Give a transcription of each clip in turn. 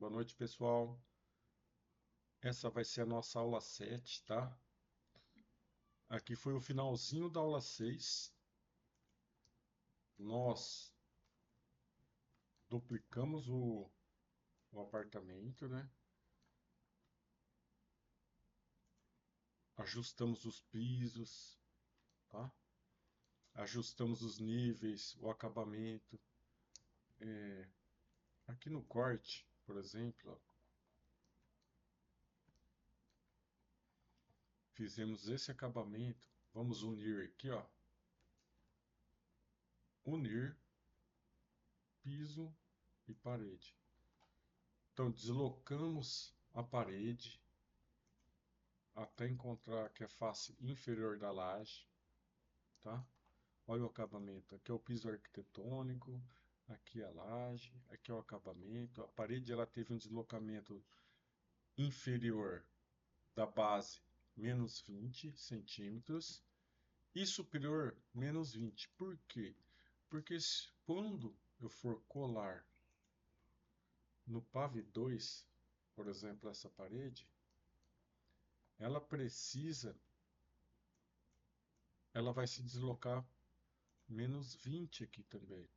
Boa noite, pessoal. Essa vai ser a nossa aula 7, tá? Aqui foi o finalzinho da aula 6. Nós duplicamos o apartamento, né? Ajustamos os pisos, tá? Ajustamos os níveis, o acabamento. Aqui no corte, por exemplo, ó, fizemos esse acabamento. Vamos unir aqui, ó. Unir piso e parede. Então, deslocamos a parede até encontrar aqui a face inferior da laje, tá? Olha o acabamento. Aqui é o piso arquitetônico, aqui é a laje, aqui é o acabamento. A parede ela teve um deslocamento inferior da base menos 20 centímetros e superior menos 20. Por quê? Porque quando eu for colar no PAV 2, por exemplo, essa parede, ela precisa, ela vai se deslocar menos 20 aqui também.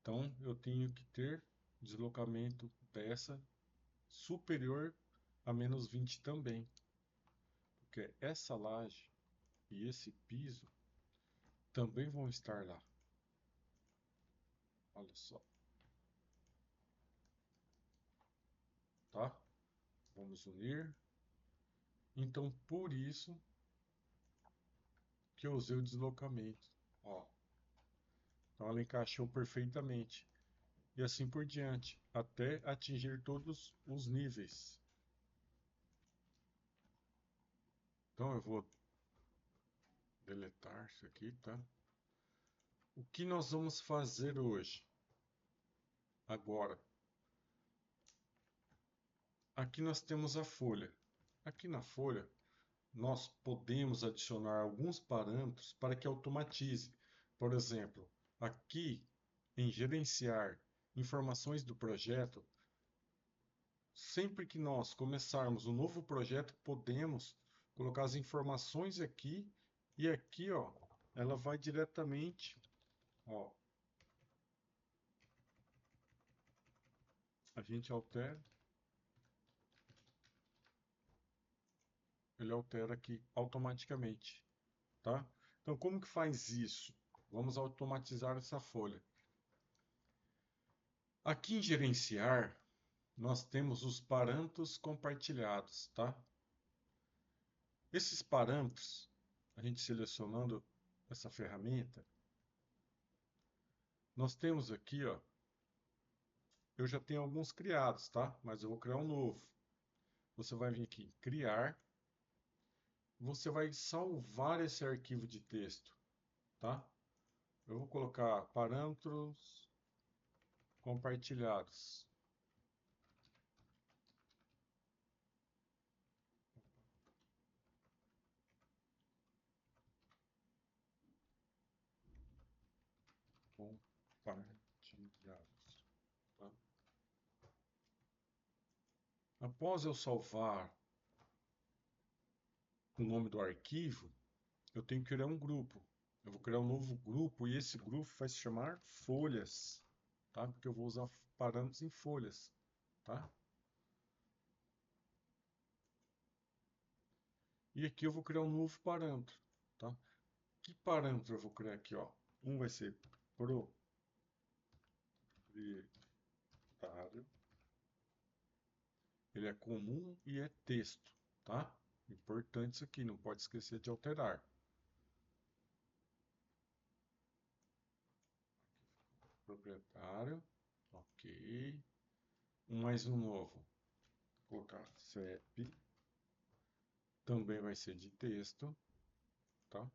Então eu tenho que ter deslocamento dessa superior a menos 20 também, porque essa laje e esse piso também vão estar lá. Olha só, tá? Vamos unir. Então por isso que eu usei o deslocamento, ó. Então ela encaixou perfeitamente. E assim por diante, até atingir todos os níveis. Então eu vou deletar isso aqui, tá? O que nós vamos fazer hoje? Agora, aqui nós temos a folha. Aqui na folha, nós podemos adicionar alguns parâmetros para que automatize. Por exemplo, aqui em gerenciar informações do projeto, sempre que nós começarmos um novo projeto, podemos colocar as informações aqui e aqui, ó, ela vai diretamente, ó, a gente altera, ele altera aqui automaticamente, tá? Então, como que faz isso? Vamos automatizar essa folha. Aqui em gerenciar, nós temos os parâmetros compartilhados, tá? Esses parâmetros, a gente selecionando essa ferramenta, nós temos aqui, ó, eu já tenho alguns criados, tá? Mas eu vou criar um novo. Você vai vir aqui em criar, você vai salvar esse arquivo de texto, tá? Eu vou colocar parâmetros compartilhados. Compartilhados, tá? Após eu salvar o nome do arquivo, eu tenho que criar um grupo. Eu vou criar um novo grupo e esse grupo vai se chamar folhas, tá? Porque eu vou usar parâmetros em folhas, tá? E aqui eu vou criar um novo parâmetro, tá? Que parâmetro eu vou criar aqui, ó? Um vai ser proprietário. Ele é comum e é texto, tá? Importante isso aqui, não pode esquecer de alterar. Proprietário, ok. Mais um novo. Vou colocar CEP, também vai ser de texto, tá?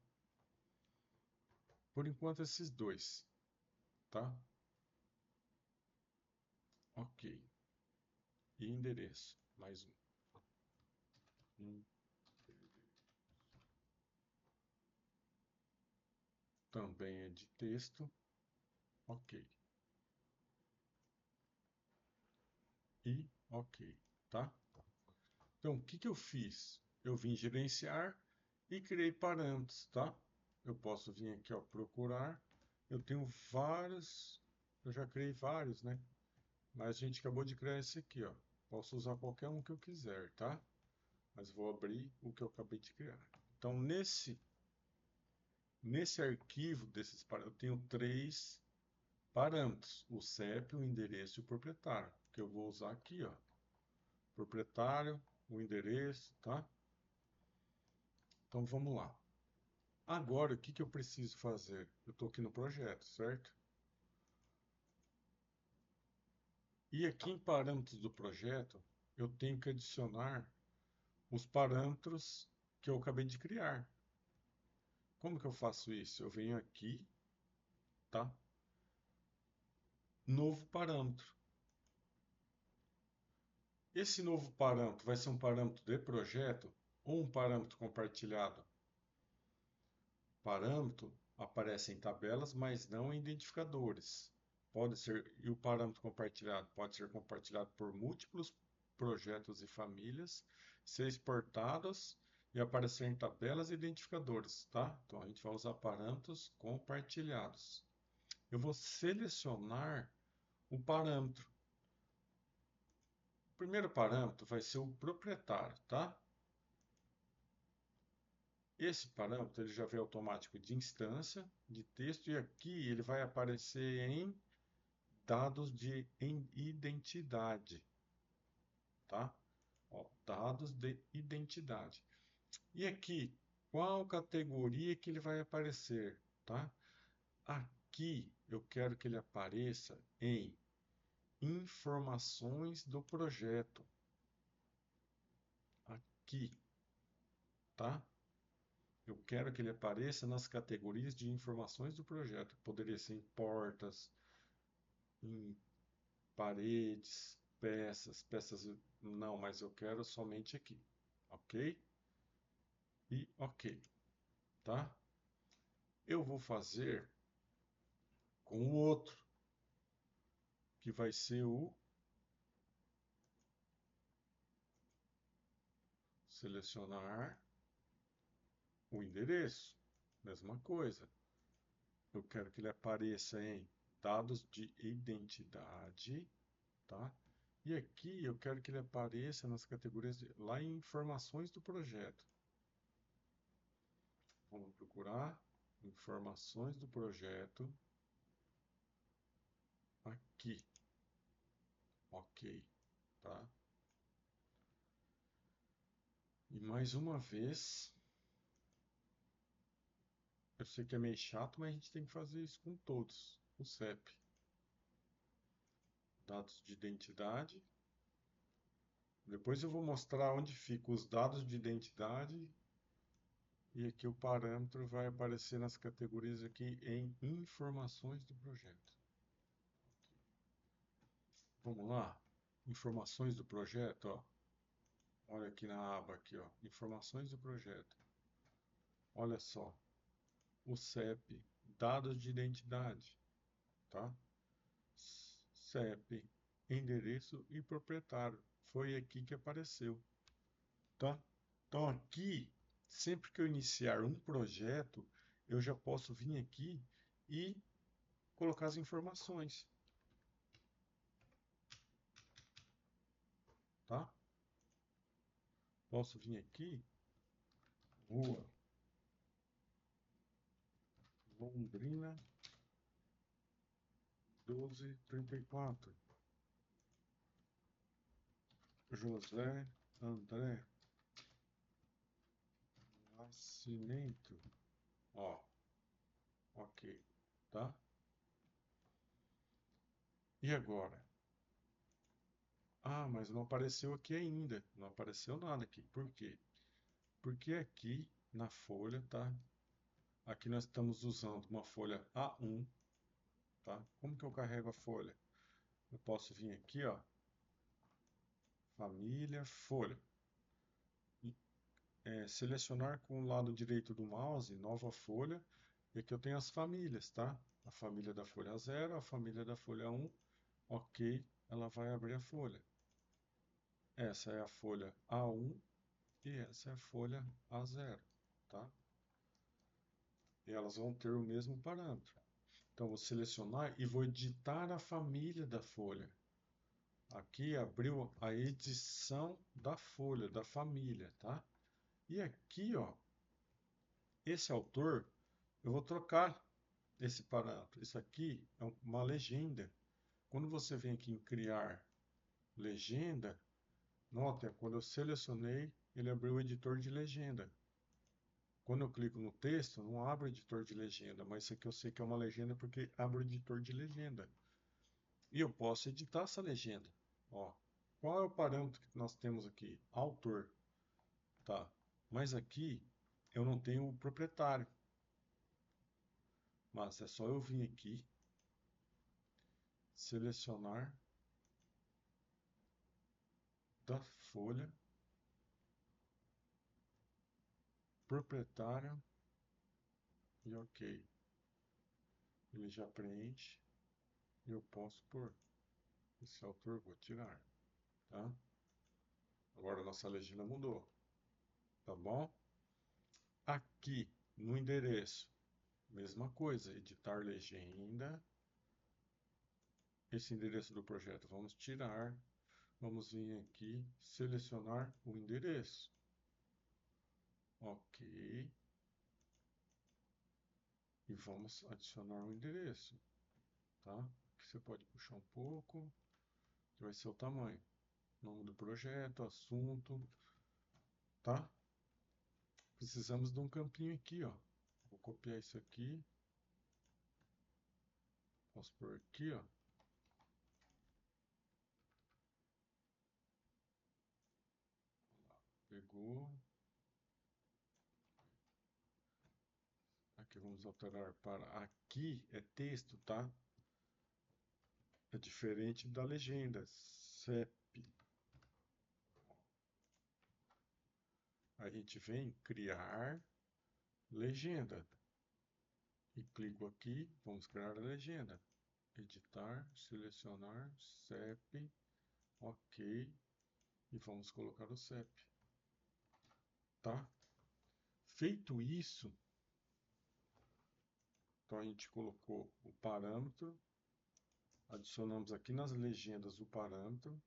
Por enquanto esses dois, tá? Ok. E endereço, mais um. Também é de texto, ok. E Ok, tá? Então, o que que eu fiz? Eu vim gerenciar e criei parâmetros, tá? Eu posso vir aqui, ó, procurar. Eu tenho vários, eu já criei vários, né? Mas a gente acabou de criar esse aqui, ó. Posso usar qualquer um que eu quiser, tá? Mas vou abrir o que eu acabei de criar. Então, nesse arquivo desses parâmetros, eu tenho três parâmetros: o CEP, o endereço e o proprietário, que eu vou usar aqui, ó. Proprietário, o endereço, tá? Então, vamos lá. Agora, o que que eu preciso fazer? Eu estou aqui no projeto, certo? E aqui em parâmetros do projeto, eu tenho que adicionar os parâmetros que eu acabei de criar. Como que eu faço isso? Eu venho aqui, tá? Novo parâmetro. Esse novo parâmetro vai ser um parâmetro de projeto ou um parâmetro compartilhado? Parâmetro aparece em tabelas, mas não em identificadores. Pode ser, e o parâmetro compartilhado pode ser compartilhado por múltiplos projetos e famílias, ser exportados e aparecer em tabelas e identificadores, tá? Então a gente vai usar parâmetros compartilhados. Eu vou selecionar o parâmetro. O primeiro parâmetro vai ser o proprietário, tá? Esse parâmetro ele já vem automático de instância, de texto, e aqui ele vai aparecer em dados de identidade, tá? Ó, dados de identidade. E aqui, qual categoria que ele vai aparecer, tá? Aqui eu quero que ele apareça em informações do projeto. Aqui, tá? Eu quero que ele apareça nas categorias de informações do projeto. Poderia ser em portas, em paredes, peças. Não, mas eu quero somente aqui. Ok? E ok, tá? Eu vou fazer com o outro, que vai ser o selecionar o endereço. Mesma coisa. Eu quero que ele apareça em dados de identidade, tá? E aqui eu quero que ele apareça nas categorias lá em informações do projeto. Vamos procurar informações do projeto aqui. Ok, tá? E mais uma vez, eu sei que é meio chato, mas a gente tem que fazer isso com todos. O CEP, dados de identidade. Depois eu vou mostrar onde ficam os dados de identidade e aqui o parâmetro vai aparecer nas categorias aqui em informações do projeto. Vamos lá, informações do projeto, ó. Olha aqui na aba aqui, ó, informações do projeto. Olha só, o CEP, dados de identidade, tá? CEP, endereço e proprietário. Foi aqui que apareceu, tá? Então aqui, sempre que eu iniciar um projeto, eu já posso vir aqui e colocar as informações, tá? Posso vir aqui, Rua Londrina 1234, José André Nascimento, ó, ok, tá? E agora? Ah, mas não apareceu aqui ainda, não apareceu nada aqui, por quê? Porque aqui na folha, tá? Aqui nós estamos usando uma folha A1, tá? Como que eu carrego a folha? Eu posso vir aqui, ó, família, folha, e, selecionar com o lado direito do mouse, nova folha, e aqui eu tenho as famílias, tá? A família da folha 0, a família da folha 1, ok, ela vai abrir a folha. essa é a folha A1 e essa é a folha A0, tá? E elas vão ter o mesmo parâmetro. Então, vou selecionar e vou editar a família da folha. Aqui abriu a edição da folha, da família, tá? E aqui, ó, esse autor, eu vou trocar esse parâmetro. Isso aqui é uma legenda. Quando você vem aqui em criar legenda, nota, quando eu selecionei, ele abriu o editor de legenda. Quando eu clico no texto, não abre o editor de legenda, mas isso aqui eu sei que é uma legenda porque abre o editor de legenda. E eu posso editar essa legenda. Ó, qual é o parâmetro que nós temos aqui? Autor. Tá. Mas aqui eu não tenho o proprietário. Mas é só eu vir aqui, selecionar da folha, proprietário e OK. Ele já preenche e eu posso pôr. Esse autor vou tirar, tá? Agora a nossa legenda mudou, tá bom? Aqui no endereço, mesma coisa, editar legenda. Esse endereço do projeto vamos tirar. Vamos vir aqui, selecionar o endereço. OK. E vamos adicionar um endereço, tá? Aqui você pode puxar um pouco, que vai ser o tamanho. Nome do projeto, assunto, tá? Precisamos de um campinho aqui, ó. Vou copiar isso aqui. Posso pôr aqui, ó. Pegou. Aqui vamos alterar para aqui é texto, tá? É diferente da legenda. CEP. A gente vem criar legenda. E clico aqui, vamos criar a legenda. Editar, selecionar, CEP, OK. E vamos colocar o CEP. Tá? Feito isso, então a gente colocou o parâmetro, adicionamos aqui nas legendas o parâmetro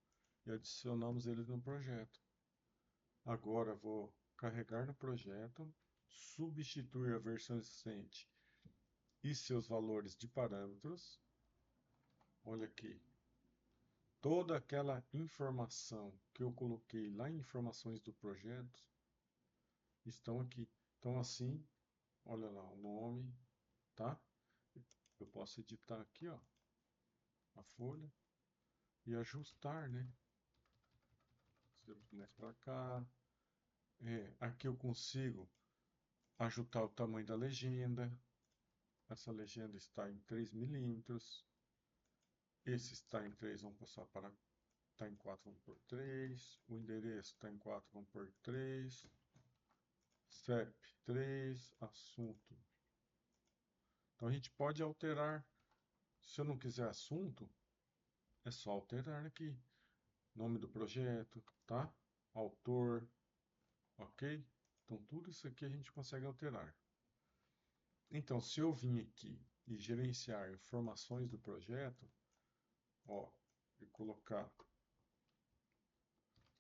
e adicionamos ele no projeto. Agora vou carregar no projeto, substituir a versão existente e seus valores de parâmetros. Olha aqui, toda aquela informação que eu coloquei lá em informações do projeto estão aqui. Então assim, olha lá o nome, tá? Eu posso editar aqui, ó, a folha e ajustar, né? Mais para cá. Aqui eu consigo ajustar o tamanho da legenda. Essa legenda está em 3 milímetros. Esse está em 3, vamos passar para... Está em 4, vamos por 3. O endereço está em 4, vamos por 3. CEP 3, assunto. Então a gente pode alterar. Se eu não quiser assunto, é só alterar aqui. Nome do projeto, tá? Autor, OK? Então tudo isso aqui a gente consegue alterar. Então, se eu vim aqui e gerenciar informações do projeto, ó, e colocar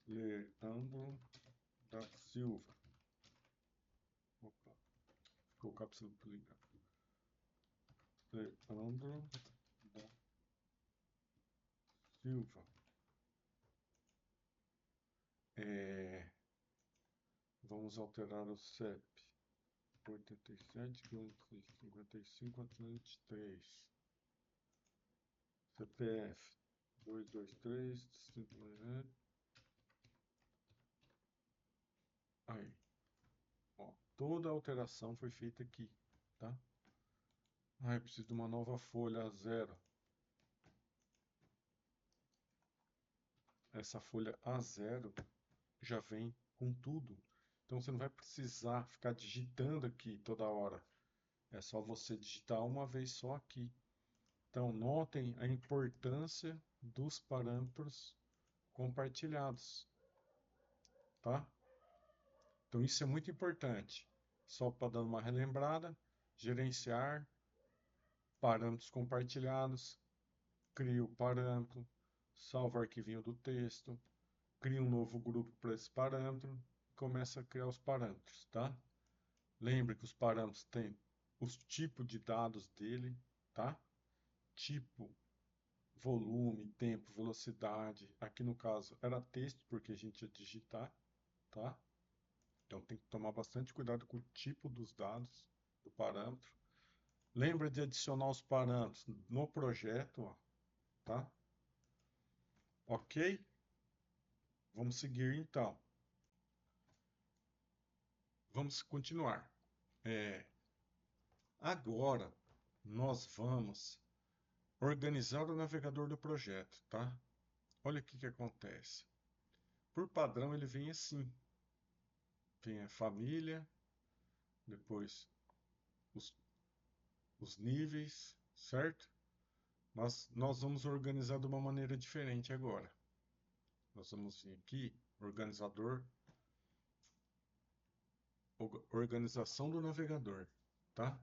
Leandro da Silva. Opa, vou colocar para você ligar. Leandro da Silva. Vamos alterar o CEP. 87, 55, 3. CPF 223, 5. Aí. Ó, toda a alteração foi feita aqui, tá? Ah, eu preciso de uma nova folha A0. Essa folha A0 já vem com tudo. Então você não vai precisar ficar digitando aqui toda hora. É só você digitar uma vez só aqui. Então notem a importância dos parâmetros compartilhados. tá? Então isso é muito importante. Só para dar uma relembrada, gerenciar, parâmetros compartilhados, cria o parâmetro, salva o arquivinho do texto, cria um novo grupo para esse parâmetro, começa a criar os parâmetros, tá? Lembre que os parâmetros têm os tipos de dados dele, tá? Tipo, volume, tempo, velocidade. Aqui no caso era texto, porque a gente ia digitar, tá? Então tem que tomar bastante cuidado com o tipo dos dados do parâmetro. Lembra de adicionar os parâmetros no projeto, ó, tá? Ok? Vamos seguir então. Vamos continuar. Agora nós vamos organizar o navegador do projeto, tá? Olha o que acontece. Por padrão ele vem assim. Vem a família, depois os, os níveis, certo? Mas nós vamos organizar de uma maneira diferente agora. Nós vamos vir aqui, organizador, organização do navegador, tá?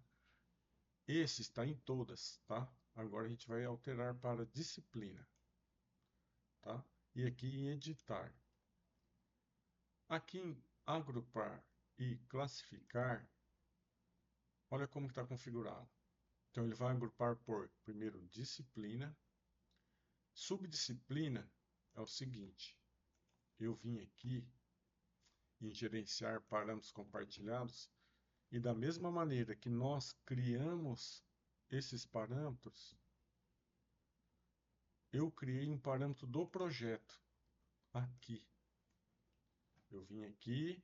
Esse está em todas, tá? Agora a gente vai alterar para disciplina, tá? E aqui em editar. Aqui em agrupar e classificar, olha como está configurado. Então ele vai agrupar por, primeiro, disciplina. Subdisciplina é o seguinte, eu vim aqui em gerenciar parâmetros compartilhados e da mesma maneira que nós criamos esses parâmetros, eu criei um parâmetro do projeto aqui. Eu vim aqui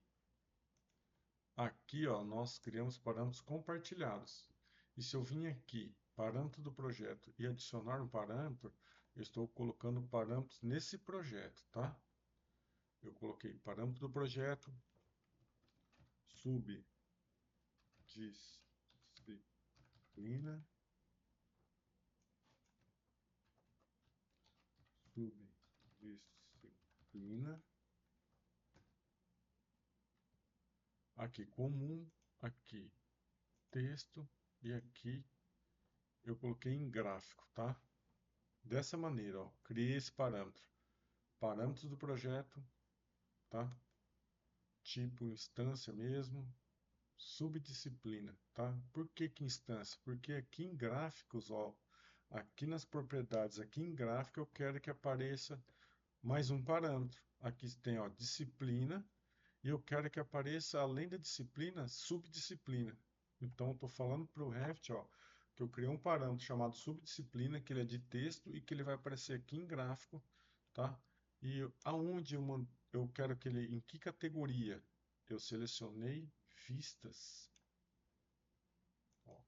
ó, nós criamos parâmetros compartilhados. E se eu vim aqui, parâmetro do projeto e adicionar um parâmetro, eu estou colocando parâmetros nesse projeto, tá? Eu coloquei parâmetro do projeto, subdisciplina, subdisciplina, aqui comum, aqui texto e aqui eu coloquei em gráfico, tá? Dessa maneira, ó, criei esse parâmetro. Parâmetros do projeto, tá? Tipo instância mesmo, subdisciplina, tá? Por que que instância? Porque aqui em gráficos, ó, aqui nas propriedades, aqui em gráfico, eu quero que apareça mais um parâmetro. Aqui tem, ó, disciplina, e eu quero que apareça, além da disciplina, subdisciplina. Então, eu estou falando para o Revit, ó, que eu criei um parâmetro chamado subdisciplina, que ele é de texto e que ele vai aparecer aqui em gráfico, tá? E aonde eu quero que ele, em que categoria? Eu selecionei vistas. Ó,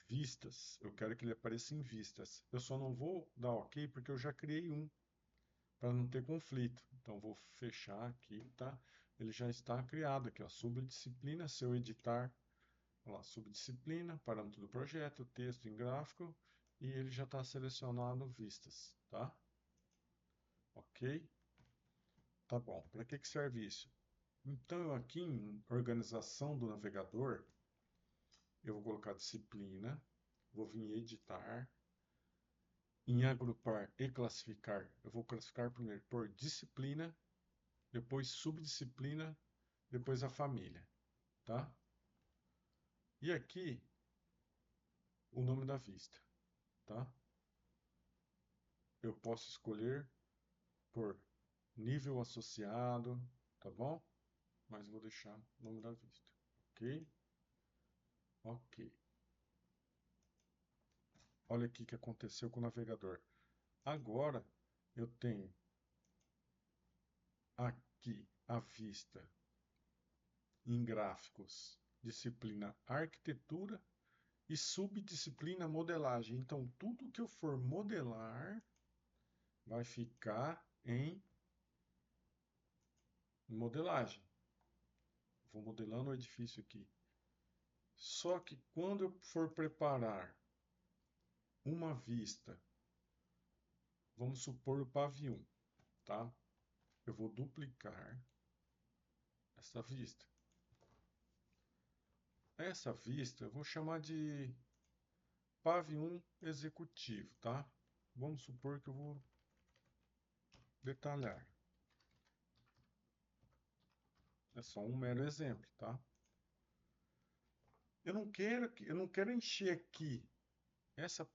vistas, eu quero que ele apareça em vistas. Eu só não vou dar OK porque eu já criei um, para não ter conflito. Então vou fechar aqui, tá? Ele já está criado aqui, ó, subdisciplina, se eu editar, olha lá, subdisciplina, parâmetro do projeto, texto em gráfico, e ele já está selecionado vistas, tá? Ok? Tá bom. Para que serve isso? Então aqui em organização do navegador, eu vou colocar disciplina, vou vir em editar, em agrupar e classificar, eu vou classificar primeiro por disciplina, depois subdisciplina, depois a família, tá? E aqui o nome da vista, tá? Eu posso escolher por nível associado, tá bom? Mas vou deixar o nome da vista, ok? Ok. Olha aqui o que aconteceu com o navegador. Agora eu tenho aqui a vista em gráficos, disciplina arquitetura e subdisciplina modelagem. Então, tudo que eu for modelar vai ficar em modelagem. Vou modelando o edifício aqui. Só que quando eu for preparar uma vista, vamos supor o pavião, tá? eu vou duplicar essa vista. Essa vista eu vou chamar de PAV1 executivo, tá? Vamos supor que eu vou detalhar. É só um mero exemplo, tá? Eu não quero encher aqui essa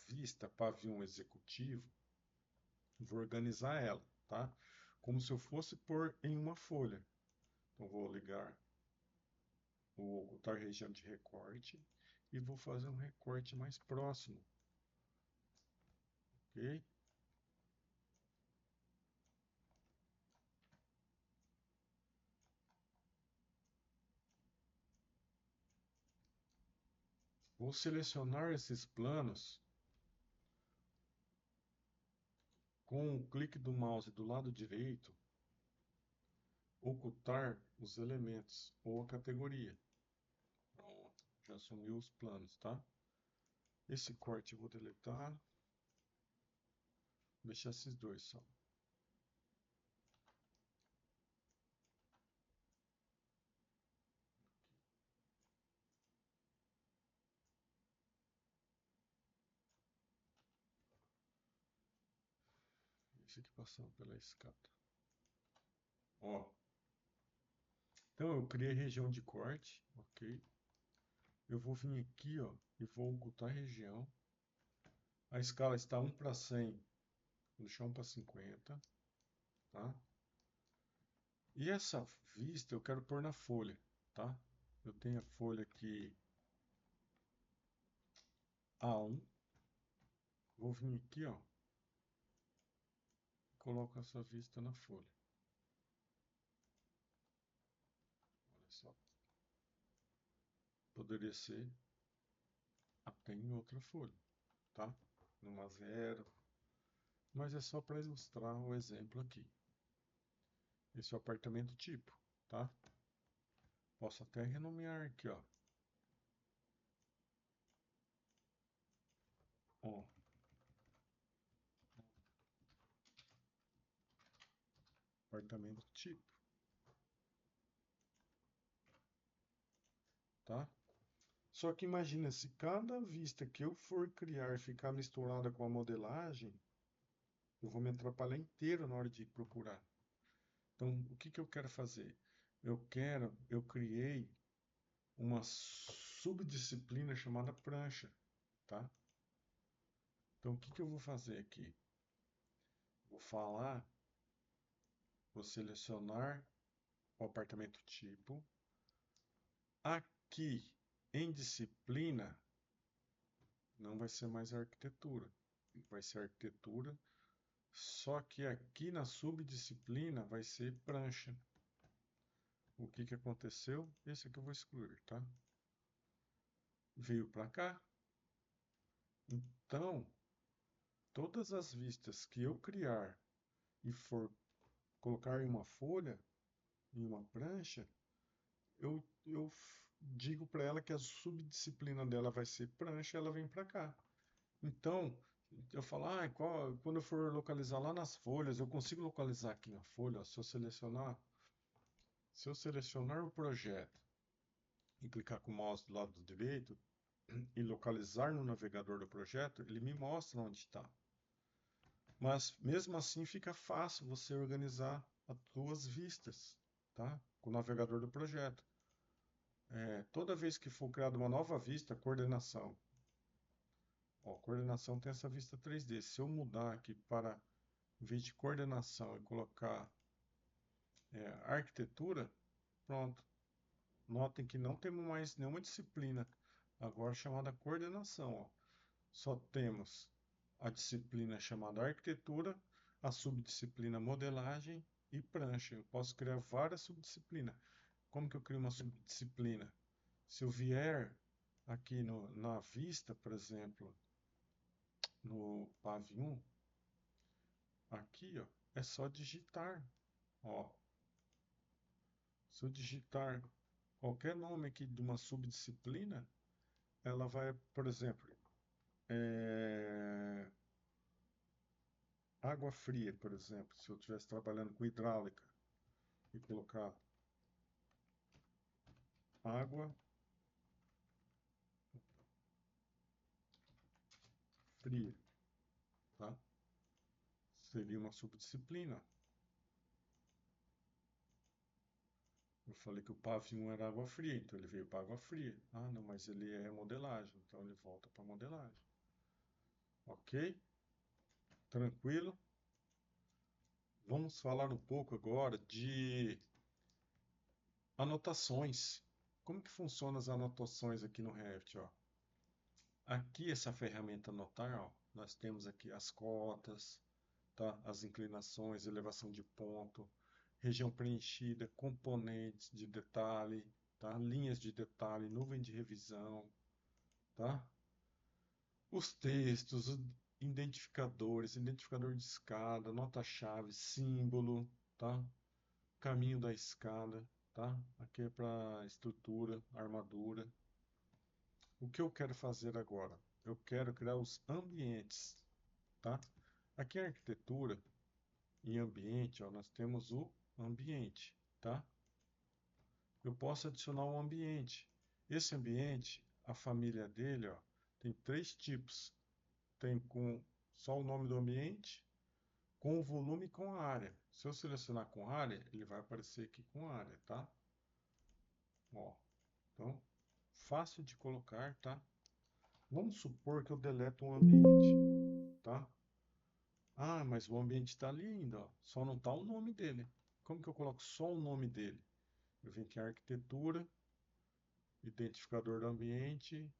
vista PAV1 executivo. Vou organizar ela, tá? Como se eu fosse pôr em uma folha. Então vou ligar o ocultar região de recorte e vou fazer um recorte mais próximo, ok? Vou selecionar esses planos com o clique do mouse do lado direito, ocultar os elementos ou a categoria. Pronto, já sumiu os planos, tá? Esse corte eu vou deletar, vou deixar esses dois só. Esse aqui passando pela escada. Ó, então eu criei região de corte, ok? Eu vou vir aqui, ó, e vou ocultar a região. A escala está 1:100, vou deixar 1:50, tá? E essa vista eu quero pôr na folha, tá? Eu tenho a folha aqui A1. Vou vir aqui, ó, e coloco essa vista na folha. Olha só. Poderia ser até em outra folha, tá? Numa 0. Mas é só para ilustrar o exemplo aqui. Esse é o apartamento tipo, tá? Posso até renomear aqui, ó. Ó, apartamento tipo, tá? Só que imagina, se cada vista que eu for criar ficar misturada com a modelagem, eu vou me atrapalhar inteiro na hora de procurar. Então, o que que eu quero fazer? Eu criei uma subdisciplina chamada prancha, tá? Então, o que que eu vou fazer aqui? Vou falar, vou selecionar o apartamento tipo. Aqui, em disciplina, não vai ser mais arquitetura. Vai ser arquitetura, só que aqui na subdisciplina vai ser prancha. O que que aconteceu? Esse aqui eu vou excluir, tá? Veio para cá. Então, todas as vistas que eu criar e for colocar em uma folha, em uma prancha, eu digo para ela que a subdisciplina dela vai ser prancha, ela vem para cá. Então, eu falo, quando eu for localizar lá nas folhas, eu consigo localizar aqui na folha, ó, se eu selecionar o projeto e clicar com o mouse do lado direito e localizar no navegador do projeto, ele me mostra onde está. Mas mesmo assim fica fácil você organizar as duas vistas, tá? Com o navegador do projeto. Toda vez que for criada uma nova vista, coordenação. Ó, coordenação tem essa vista 3D. Se eu mudar aqui para, em vez de coordenação, e colocar arquitetura, pronto. Notem que não temos mais nenhuma disciplina agora chamada coordenação. Ó. Só temos a disciplina chamada arquitetura, a subdisciplina modelagem e prancha. Eu posso criar várias subdisciplinas. Como que eu crio uma subdisciplina? Se eu vier aqui na vista, por exemplo, no PAV1, aqui, ó, é só digitar. Ó. Se eu digitar qualquer nome aqui de uma subdisciplina, ela vai, por exemplo, água fria, por exemplo, se eu estivesse trabalhando com hidráulica e colocar água fria, tá? Seria uma subdisciplina. Eu falei que o PAV1 era água fria, então ele veio para água fria. Ah, não, mas ele é modelagem, então ele volta para modelagem. Ok? Tranquilo? Vamos falar um pouco agora de anotações. Como que funcionam as anotações aqui no Revit, ó? Aqui essa ferramenta anotar, ó, nós temos aqui as cotas, tá? As inclinações, elevação de ponto, região preenchida, componentes de detalhe, tá? Linhas de detalhe, nuvem de revisão, tá? Os textos, os identificadores, identificador de escada, nota-chave, símbolo, tá? Caminho da escada, tá? Aqui é para estrutura, armadura. O que eu quero fazer agora? Eu quero criar os ambientes, tá? Aqui em arquitetura, em ambiente, ó, nós temos o ambiente, tá? Eu posso adicionar um ambiente. Esse ambiente, a família dele, ó, tem 3 tipos. Tem com só o nome do ambiente, com o volume e com a área. Se eu selecionar com área, ele vai aparecer aqui com área, tá? Ó, então, fácil de colocar, tá? Vamos supor que eu deleto um ambiente, tá? Ah, mas o ambiente está ali ainda, ó. Só não está o nome dele. Como que eu coloco só o nome dele? Eu venho aqui em arquitetura, identificador do ambiente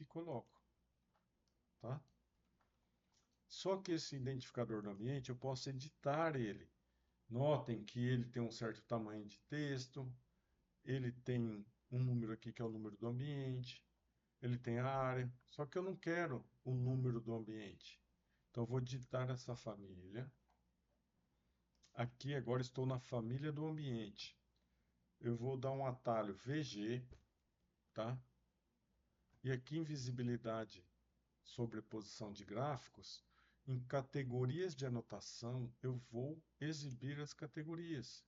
e coloco, tá? Só que esse identificador do ambiente eu posso editar ele. Notem que ele tem um certo tamanho de texto, ele tem um número aqui que é o número do ambiente, ele tem a área, só que eu não quero o número do ambiente. Então eu vou digitar essa família. Aqui agora estou na família do ambiente. Eu vou dar um atalho VG, tá? E aqui em visibilidade, sobreposição de gráficos, em categorias de anotação, eu vou exibir as categorias.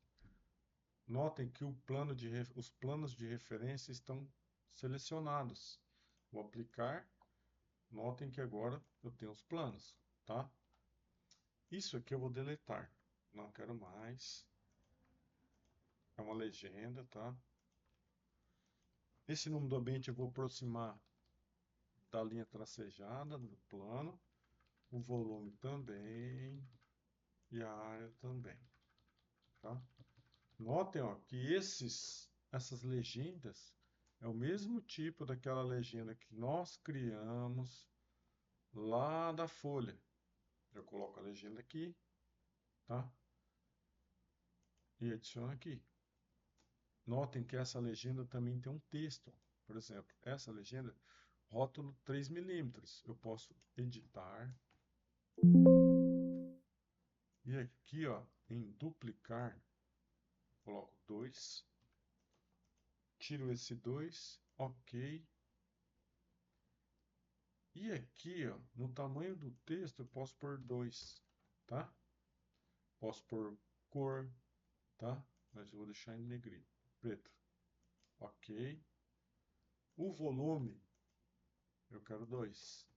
Notem que os planos de referência estão selecionados. Vou aplicar. Notem que agora eu tenho os planos, tá? Isso aqui eu vou deletar. Não quero mais. É uma legenda, tá? Esse número do ambiente eu vou aproximar da linha tracejada do plano. O volume também. E a área também, tá? Notem, ó, que essas legendas é o mesmo tipo daquela legenda que nós criamos lá da folha. Eu coloco a legenda aqui, tá? E adiciono aqui. Notem que essa legenda também tem um texto. Por exemplo, essa legenda, rótulo 3 milímetros. Eu posso editar. E aqui, ó, em duplicar, coloco 2. Tiro esse 2, ok. E aqui, ó, no tamanho do texto, eu posso pôr 2, tá? Posso pôr cor, tá? Mas eu vou deixar em negrito, preto. Ok. O volume, eu quero 2.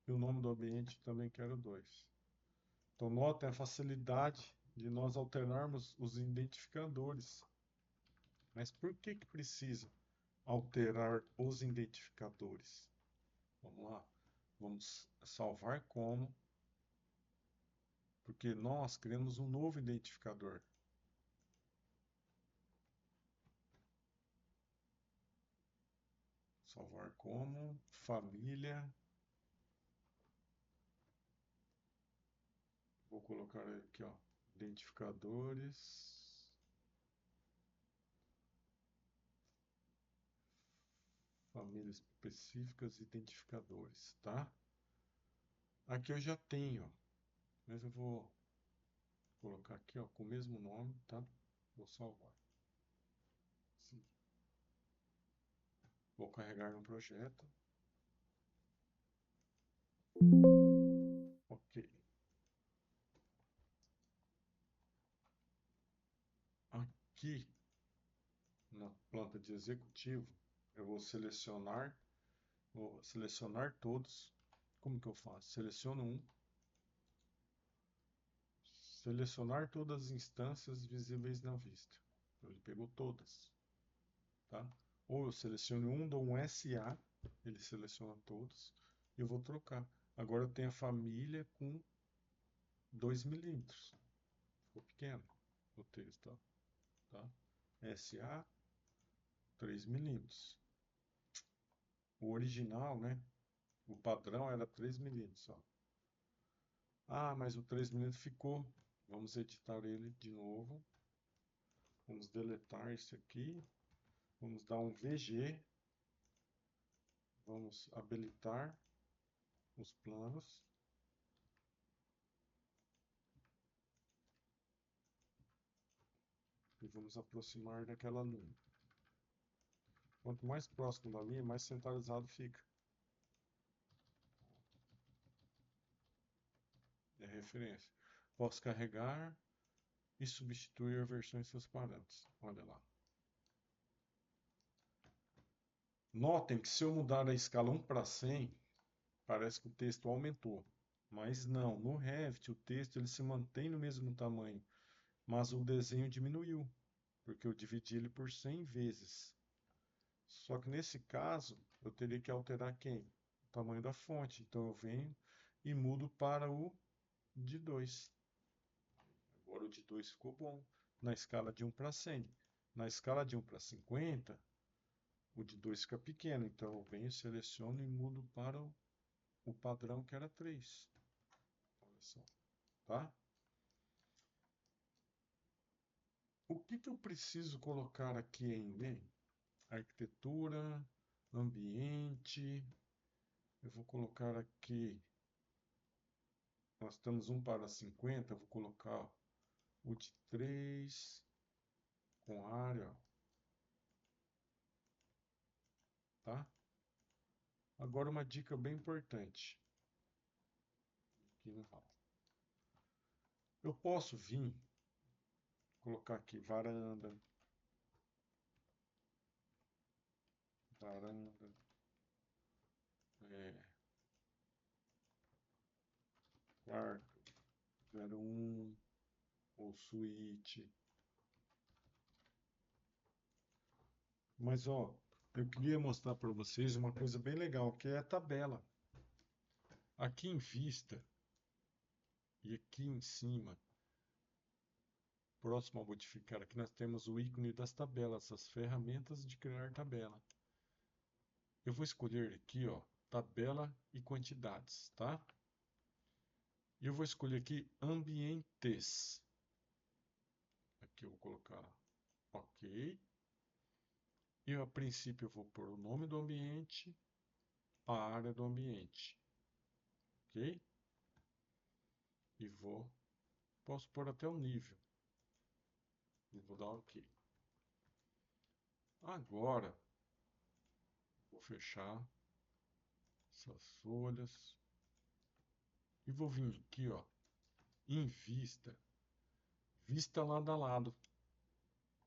E o nome do ambiente também quero 2. Então, notem a facilidade de nós alternarmos os identificadores. Mas por que que precisa alterar os identificadores? Vamos lá. Vamos salvar como, porque nós criamos um novo identificador. Salvar como, família. Vou colocar aqui, ó, identificadores. Famílias específicas, identificadores, tá? Aqui eu já tenho, mas eu vou colocar aqui, ó, com o mesmo nome, tá? Vou salvar. Sim. Vou carregar no projeto. Ok. aqui na planta de executivo, eu vou selecionar todos. Como que eu faço? Seleciono um, selecionar todas as instâncias visíveis na vista. Então, ele pegou todas, tá? Ou eu seleciono um, dou um SA, ele seleciona todos, e eu vou trocar. Agora eu tenho a família com 2 milímetros. Ficou pequeno o texto, ó, tá? SA, 3 milímetros. O original, né? O padrão era 3 milímetros, ó. Ah, mas o 3 milímetros ficou. Vamos editar ele de novo. Vamos deletar isso aqui. Vamos dar um VG. Vamos habilitar os planos. E vamos aproximar daquela linha. Quanto mais próximo da linha, mais centralizado fica. É referência. Posso carregar e substituir a versão em seus parâmetros. Olha lá. Notem que se eu mudar a escala 1 para 100, parece que o texto aumentou. Mas não, no Revit o texto ele se mantém no mesmo tamanho, mas o desenho diminuiu, porque eu dividi ele por 100 vezes. Só que nesse caso, eu teria que alterar quem? O tamanho da fonte. Então eu venho e mudo para o de 2. Agora o de 2 ficou bom, na escala de 1 para 100. Na escala de 1 para 50, o de 2 fica pequeno. Então eu venho, seleciono e mudo para o padrão que era 3. Olha só, tá? O que que eu preciso colocar aqui ainda, hein? Arquitetura, ambiente. Eu vou colocar aqui. Nós estamos 1 para 50. Eu vou colocar o de 3 com área, tá? Agora uma dica bem importante. Aqui no hall. Eu posso vir, colocar aqui varanda, varanda, quarto, 01 ou suíte. Mas ó, eu queria mostrar para vocês uma coisa bem legal, que é a tabela. Aqui em vista e aqui em cima, próximo a modificar, aqui nós temos o ícone das tabelas, as ferramentas de criar tabela. Eu vou escolher aqui, ó, tabela e quantidades, tá? E eu vou escolher aqui ambientes. Aqui eu vou colocar OK. E a princípio eu vou pôr o nome do ambiente, a área do ambiente. OK? E posso pôr até o nível. E vou dar OK. Agora, vou fechar essas folhas. E vou vir aqui, ó, em vista, vista lado a lado,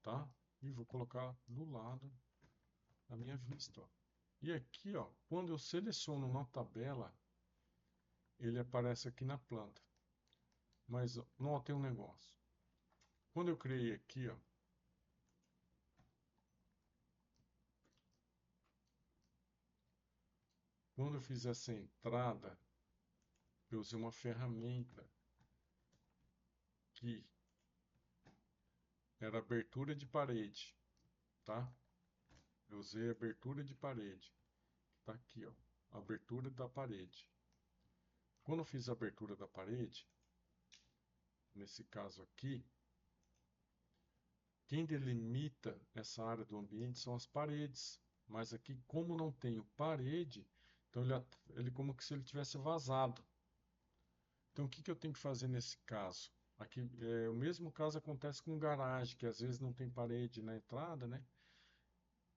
tá? E vou colocar do lado da minha vista, ó. E aqui, ó, quando eu seleciono uma tabela, ele aparece aqui na planta. Mas ó, notem um negócio. Quando eu criei aqui, ó, quando eu fiz essa entrada, eu usei uma ferramenta que era abertura de parede, tá? Eu usei abertura de parede, tá aqui, ó, abertura da parede. Quando eu fiz a abertura da parede, nesse caso aqui, quem delimita essa área do ambiente são as paredes. Mas aqui, como não tenho parede, então ele como que se ele tivesse vazado. Então, o que que eu tenho que fazer nesse caso? Aqui, o mesmo caso acontece com garagem, que às vezes não tem parede na entrada, né?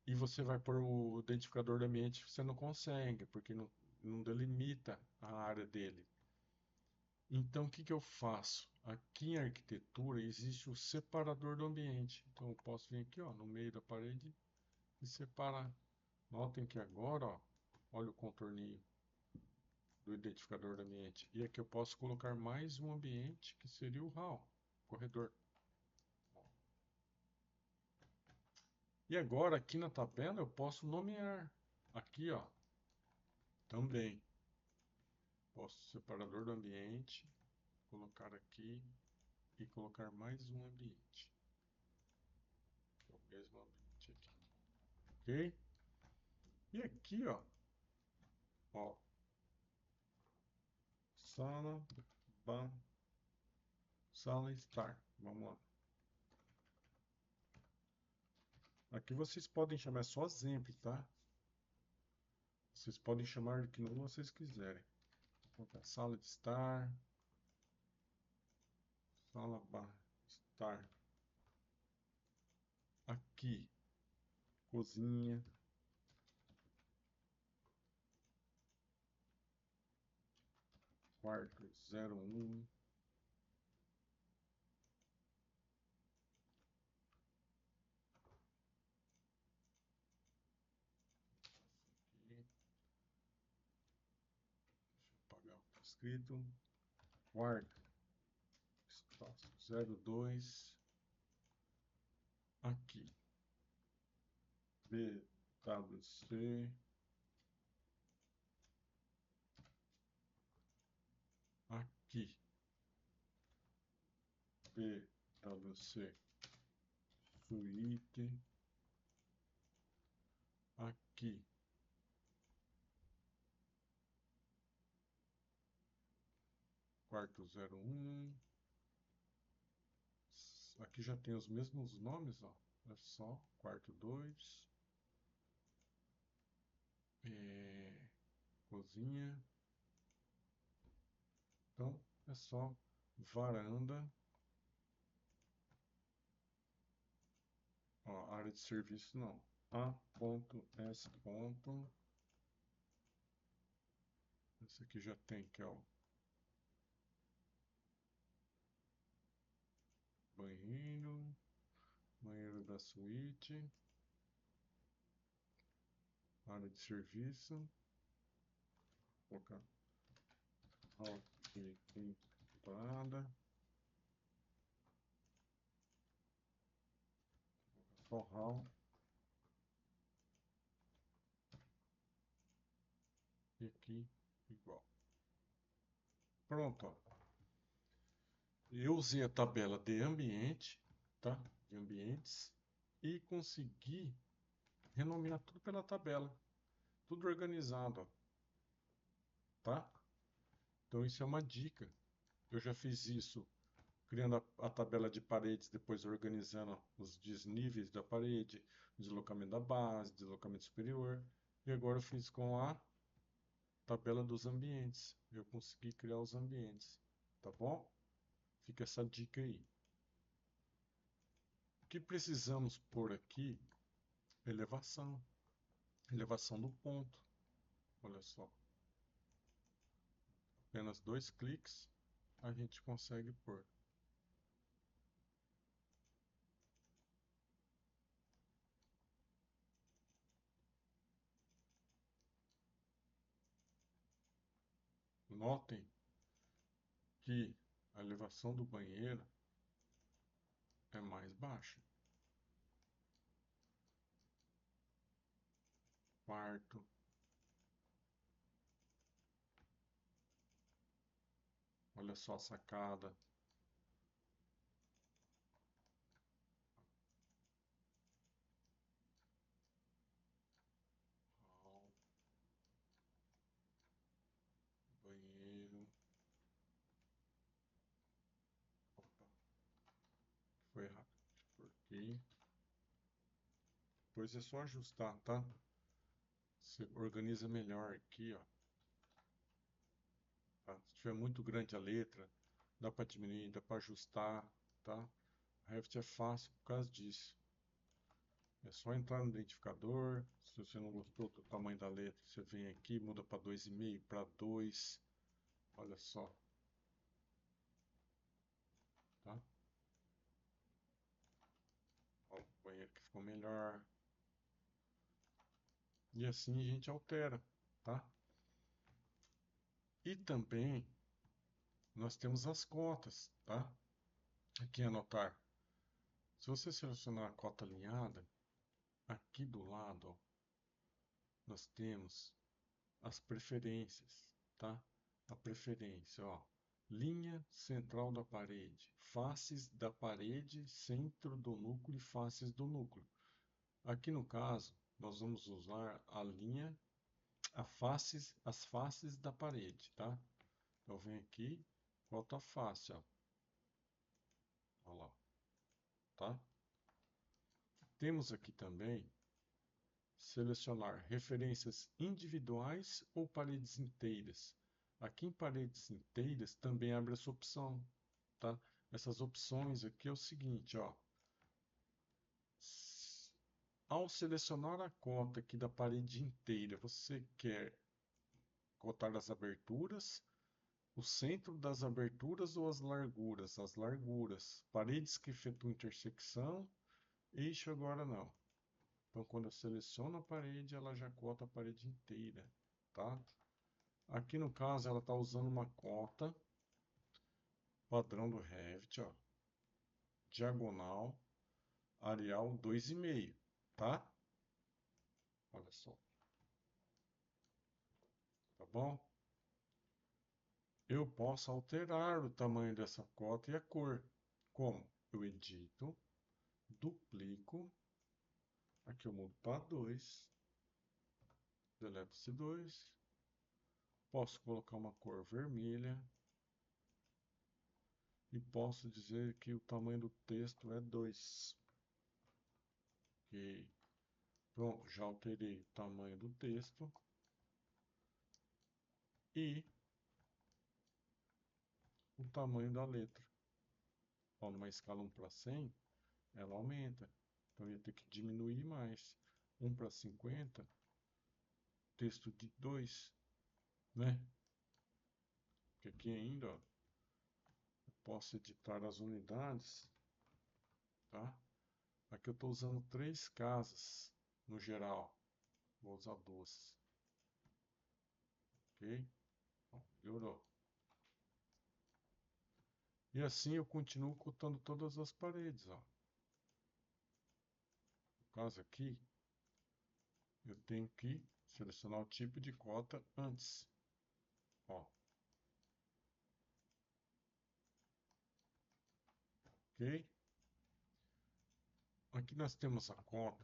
E você vai pôr o identificador do ambiente, você não consegue, porque não delimita a área dele. Então, o que que eu faço? Aqui em arquitetura existe o separador do ambiente. Então, eu posso vir aqui, ó, no meio da parede e separar. Notem que agora, ó, olha o contorninho do identificador do ambiente. E aqui eu posso colocar mais um ambiente, que seria o hall, corredor. E agora, aqui na tabela, eu posso nomear. Aqui, ó, também. Posso separador do ambiente, colocar aqui e colocar mais um ambiente. É o mesmo ambiente aqui. Ok? E aqui, ó, sala, ban, sala estar. Vamos lá. Aqui vocês podem chamar, é só exemplo, tá? Vocês podem chamar de que não vocês quiserem. Vou colocar sala de estar, sala bar, estar. Aqui, cozinha. Quarto 01. Aqui. Deixa eu apagar o que está escrito. Quarto, espaço 02. Aqui. BWC. Aqui. BWC. Suíte. Aqui. Quarto 01. Aqui já tem os mesmos nomes, ó. É só quarto 2. Cozinha. Então, é só varanda. Ó, área de serviço não. A.S. Esse aqui já tem, que é o banheiro. Banheiro da suíte. Área de serviço. Vou colocar hall de entrada. Só hall. E aqui igual. Pronto, ó. Eu usei a tabela de ambiente, tá? De ambientes. E consegui renomear tudo pela tabela. Tudo organizado, ó. Tá? Então isso é uma dica. Eu já fiz isso criando a tabela de paredes, depois organizando os desníveis da parede, deslocamento da base, deslocamento superior. E agora eu fiz com a tabela dos ambientes. Eu consegui criar os ambientes. Tá bom? Fica essa dica aí. O que precisamos por aqui? Elevação. Elevação do ponto. Olha só. Apenas 2 cliques a gente consegue pôr. Notem que a elevação do banheiro é mais baixa. Quarto. Olha só a sacada. Hall, banheiro. Opa, foi errado. Por aqui. Depois é só ajustar, tá? Você organiza melhor aqui, ó. Tá? Se tiver muito grande a letra, dá para diminuir, dá para ajustar, tá? A Revit é fácil por causa disso. É só entrar no identificador. Se você não gostou do tamanho da letra, você vem aqui, muda para 2,5, para 2. Olha só. banheiro que ficou melhor. E assim a gente altera, tá? E também nós temos as cotas, tá? Aqui anotar. Se você selecionar a cota alinhada, aqui do lado, ó, nós temos as preferências, tá? A preferência, ó, linha central da parede, faces da parede, centro do núcleo e faces do núcleo. Aqui no caso, nós vamos usar a linha, as faces da parede, tá? Então vem aqui, cota face, ó. Olha lá, tá? Temos aqui também selecionar referências individuais ou paredes inteiras. Aqui em paredes inteiras também abre essa opção, tá? Essas opções aqui é o seguinte, ó. Ao selecionar a cota aqui da parede inteira, você quer cotar as aberturas, o centro das aberturas ou as larguras? As larguras. Paredes que efetuam intersecção, eixo agora não. Então, quando eu seleciono a parede, ela já cota a parede inteira, tá? Aqui no caso, ela está usando uma cota padrão do Revit, ó, diagonal, Arial 2,5, tá? Olha só, tá bom? Eu posso alterar o tamanho dessa cota e a cor. Como? Eu edito, duplico, aqui eu mudo para 2, deleto esse 2, posso colocar uma cor vermelha e posso dizer que o tamanho do texto é 2. Ok. Pronto, já alterei o tamanho do texto e o tamanho da letra. Ó, numa escala 1 para 100, ela aumenta. Então eu ia ter que diminuir mais. 1 para 50, texto de 2, né? Porque aqui ainda, ó, eu posso editar as unidades, tá? Aqui eu estou usando 3 casas no geral. Vou usar 2. Ok? Ó, melhorou. E assim eu continuo cotando todas as paredes, ó. No caso aqui, eu tenho que selecionar o tipo de cota antes. Ó. Ok? Aqui nós temos a cota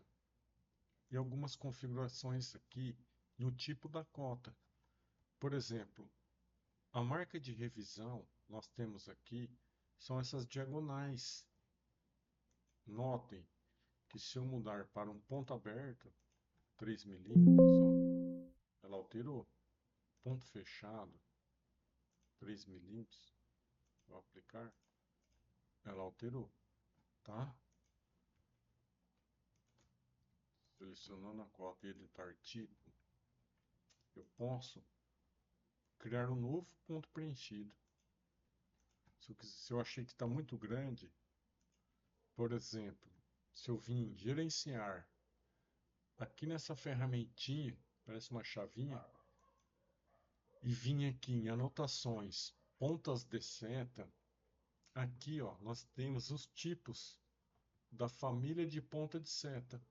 e algumas configurações aqui no tipo da cota. Por exemplo, a marca de revisão, nós temos aqui, são essas diagonais. Notem que se eu mudar para um ponto aberto, 3 milímetros, ó, ela alterou. Ponto fechado, 3 milímetros, vou aplicar, ela alterou, tá? Selecionando a cota e editar tipo, eu posso criar um novo ponto preenchido. Se eu achei que está muito grande, por exemplo, se eu vim gerenciar aqui nessa ferramentinha, parece uma chavinha, e vim aqui em anotações, pontas de seta, aqui ó, nós temos os tipos da família de ponta de seta.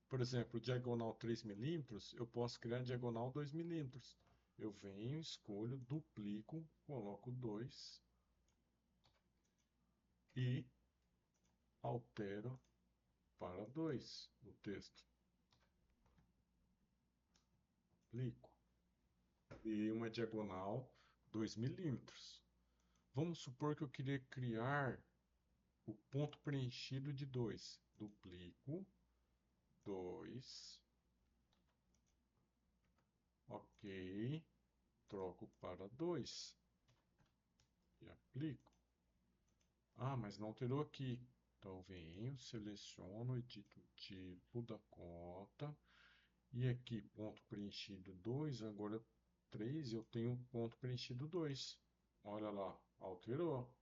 Por exemplo, diagonal 3 milímetros, eu posso criar diagonal 2 milímetros. Eu venho, escolho, duplico, coloco 2 e altero para 2 no texto. Aplico. E uma diagonal 2 milímetros. Vamos supor que eu queria criar o ponto preenchido de 2. Duplico, 2, ok, troco para 2 e aplico. Ah, mas não alterou aqui. Então venho, seleciono, edito o tipo da cota. E aqui, ponto preenchido 2, agora 3, eu tenho ponto preenchido 2. Olha lá, alterou.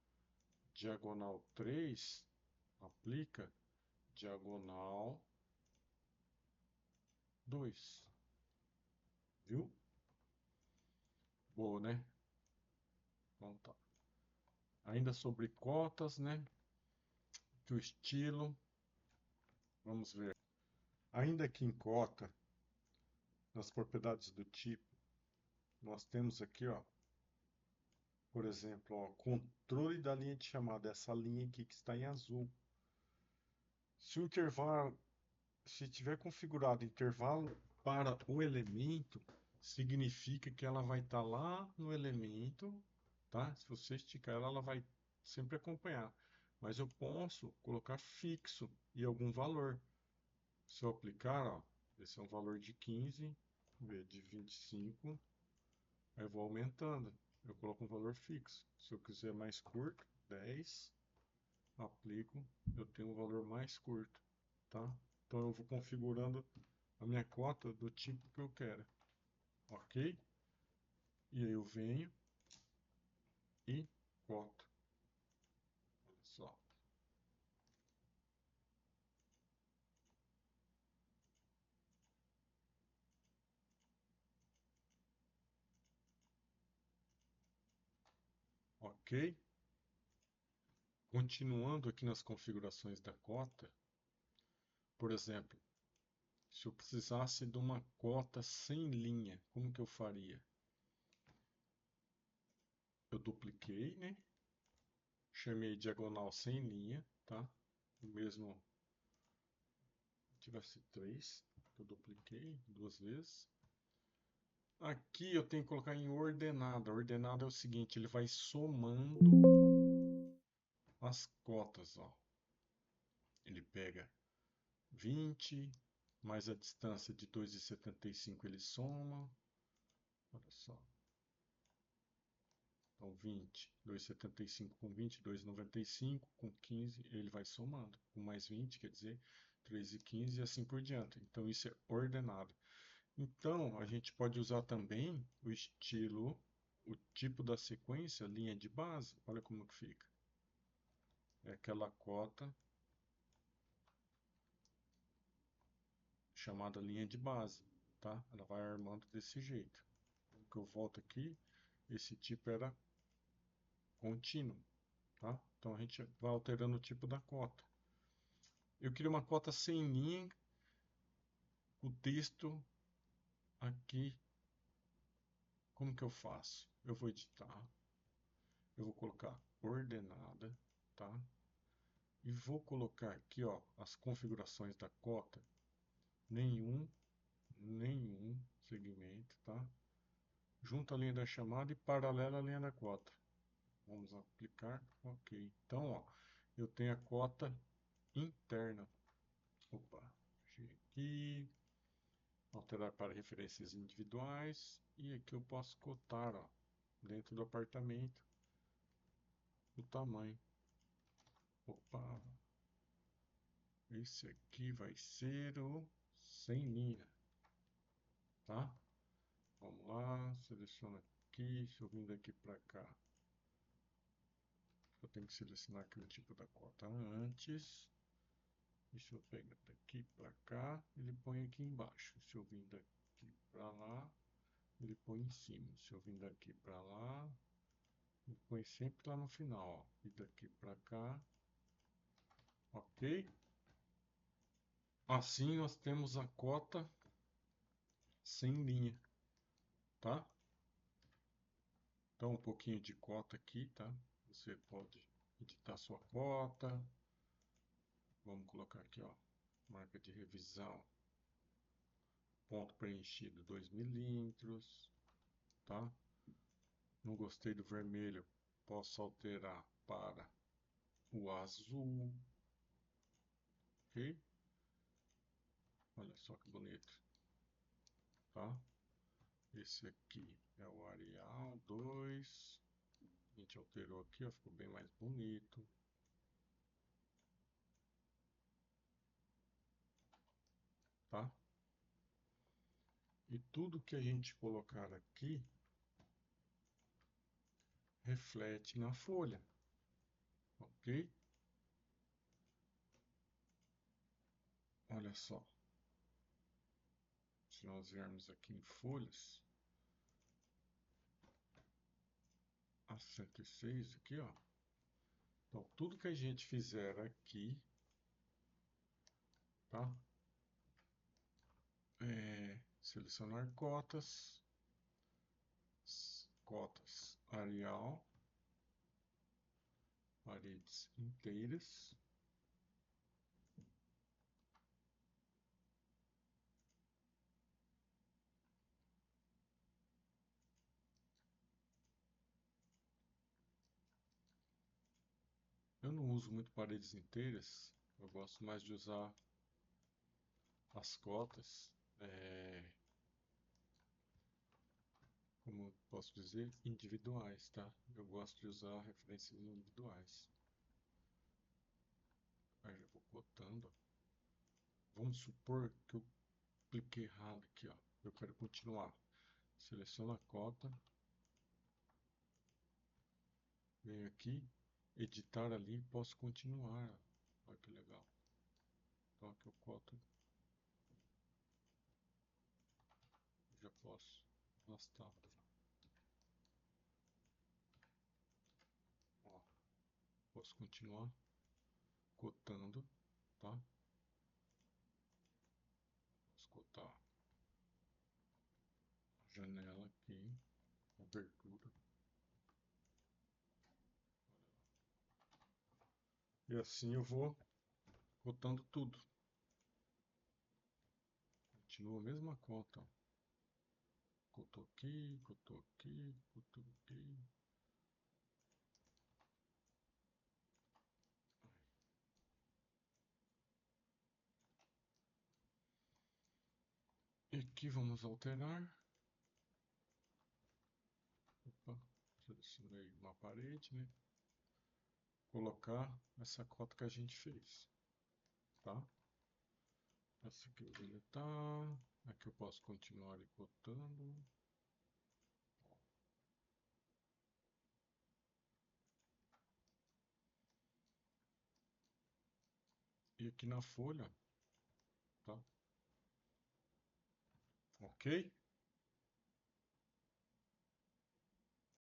Diagonal 3, aplica. diagonal 2. Viu? Boa, né? Então tá. Ainda sobre cotas, né? Que o estilo, vamos ver. Ainda aqui em cota, nas propriedades do tipo, nós temos aqui, ó, por exemplo, ó, controle da linha de chamada, essa linha aqui que está em azul. Se o intervalo, se tiver configurado intervalo para o elemento, significa que ela vai estar lá no elemento, tá? Se você esticar ela, ela vai sempre acompanhar. Mas eu posso colocar fixo e algum valor. Se eu aplicar, ó, esse é um valor de 15, de 25, aí eu vou aumentando. Eu coloco um valor fixo. Se eu quiser mais curto, 10, aplico, eu tenho um valor mais curto, tá? Então eu vou configurando a minha cota do tipo que eu quero, ok? E aí eu venho e coto. Olha só. Ok? Continuando aqui nas configurações da cota, por exemplo, se eu precisasse de uma cota sem linha, como que eu faria? Eu dupliquei, né? Chamei diagonal sem linha, tá? O mesmo, tivesse 3, eu dupliquei 2 vezes. Aqui eu tenho que colocar em ordenada. Ordenada é o seguinte, ele vai somando as cotas, ó. Ele pega 20, mais a distância de 2,75 ele soma. Olha só. Então 20, 2,75 com 20, 2,95 com 15, ele vai somando. Com mais 20, quer dizer, 3,15 e assim por diante. Então isso é ordenado. Então a gente pode usar também o estilo, o tipo da sequência, linha de base. Olha como que fica. É aquela cota chamada linha de base, tá? Ela vai armando desse jeito. Então, que eu volto aqui, esse tipo era contínuo, tá? Então a gente vai alterando o tipo da cota. Eu queria uma cota sem linha, o texto aqui, como que eu faço? Eu vou editar, eu vou colocar ordenada, tá? E vou colocar aqui, ó, as configurações da cota, nenhum segmento, tá? Junto à linha da chamada e paralela à linha da cota. Vamos aplicar, ok. Então, ó, eu tenho a cota interna. Opa, achei aqui. Alterar para referências individuais. E aqui eu posso cotar, ó, dentro do apartamento, o tamanho. Opa, esse aqui vai ser o sem linha, tá? Vamos lá, seleciona aqui, se eu vim daqui para cá, eu tenho que selecionar aqui o tipo da cota antes. E se eu pegar daqui para cá, ele põe aqui embaixo. Se eu vim daqui para lá, ele põe em cima. Se eu vim daqui para lá, ele põe sempre lá no final, ó. E daqui para cá, ok? Assim nós temos a cota sem linha, tá? Então um pouquinho de cota aqui, tá? Você pode editar sua cota. Vamos colocar aqui, ó, marca de revisão, ponto preenchido 2 milímetros, tá? Não gostei do vermelho, posso alterar para o azul, ok? Olha só que bonito, tá? Esse aqui é o Arial 2, a gente alterou aqui, ó, ficou bem mais bonito. Tá? E tudo que a gente colocar aqui reflete na folha, ok? olha só, se nós viermos aqui em folhas, a 106 aqui, ó. Então, tudo que a gente fizer aqui, tá? Selecionar cotas, cotas Arial, paredes inteiras. Eu não uso muito paredes inteiras, eu gosto mais de usar as cotas, como posso dizer, individuais, tá? Eu gosto de usar referências individuais. Aí eu vou cotando. Vamos supor que eu cliquei errado aqui, ó. Eu quero continuar. Seleciono a cota, venho aqui, editar ali, posso continuar. Olha que legal. Então aqui eu coto, já posso arrastar. Ó, posso continuar cotando, tá? Posso cotar a janela aqui, abertura. E assim eu vou cotando tudo. Continua a mesma cota. Cotou aqui, cotou aqui, cotou aqui. E aqui vamos alterar. Opa, selecionei uma parede, né? Colocar essa cota que a gente fez, tá? Essa aqui eu vou deletar. Aqui eu posso continuar cotando. E aqui na folha, tá? Ok?